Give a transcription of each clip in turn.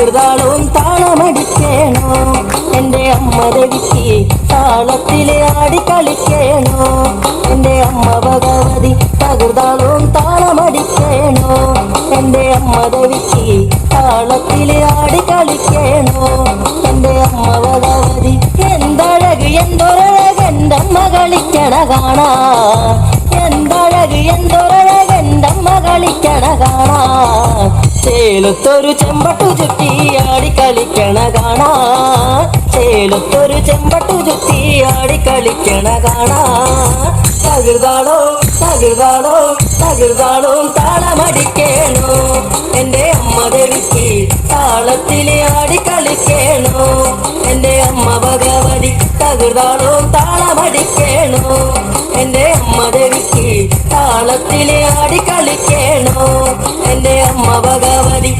തകൃതാളും താളമടിക്കേണോ എൻ്റെ അമ്മ ദേവിക്ക് താളത്തിലെ ആടിക്കളിക്കേണോ എൻ്റെ അമ്മ ഭഗവതി തകൃതാളും താളമടിക്കേണോ എൻ്റെ അമ്മ ദേവിക്ക് താളത്തിലെ ആടിക്കളിക്കേണോ എൻ്റെ അമ്മ ഭഗവതി എന്തഴക് എന്തൊരഴക് എൻ്റെ അമ്മ കളിക്കണ കാണാ എന്തഴക് എന്തൊരഴക് എൻ്റെ അമ്മ കളിക്കണ കാണാ ചേലത്തൊരു ചെമ്പട്ടു ചുറ്റി ആടിക്കളിക്കണ കാണാ ചേലത്തൊരു ചെമ്പട്ടു ചുറ്റി ആടിക്കളിക്കണ കാണാ തകൃതാളോ തകൃതാളോ തകൃതാളോ താളമടിക്കേണോ എൻ്റെ അമ്മ ദേവിക്ക് താളത്തിലെ ആടിക്കളിക്കേണോ എൻ്റെ അമ്മ ഭഗവതി തകൃതാളോ താളമടിക്കേണോ എൻ്റെ അമ്മ ദേവിക്ക് താളത്തിലെ ആടിക്കളിക്കേണോ എൻ്റെ അമ്മ ഭഗവതി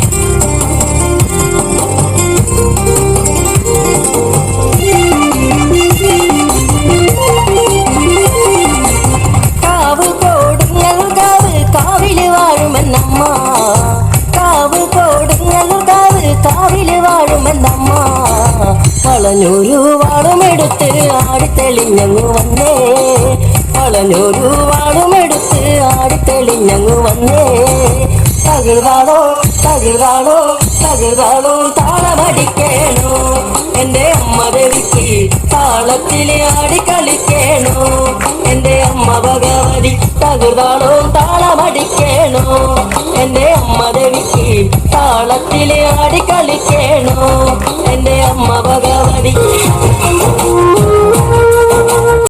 കാവ് കോടുങ്ങൾ കാവില് വാഴുമെന്നമ്മ കാവ് കോടുങ്ങൾ കാവില് വാഴുമെന്നമ്മ വളഞ്ഞൊരു വാളുമെടുത്ത് ആടിത്തെളിഞ്ഞങ്ങു വന്നേ വളഞ്ഞൊരു വാളുമെടുത്ത് ആടിത്തെളിഞ്ഞങ്ങു വന്നേ തകൃതാളോ തകൃതാളോ തകൃതാളോ താളമടിക്കേണോ എൻ്റെ അമ്മ ദേവിക്ക് താളത്തിലെ ആടിക്കളിക്കേണോ എൻ്റെ അമ്മ ഭഗവതി തകൃതാളോ താളമടിക്കേണോ എൻ്റെ അമ്മ ദേവിക്ക് താളത്തിലെ ആടിക്കളിക്കേണോ എൻ്റെ അമ്മ ഭഗവതി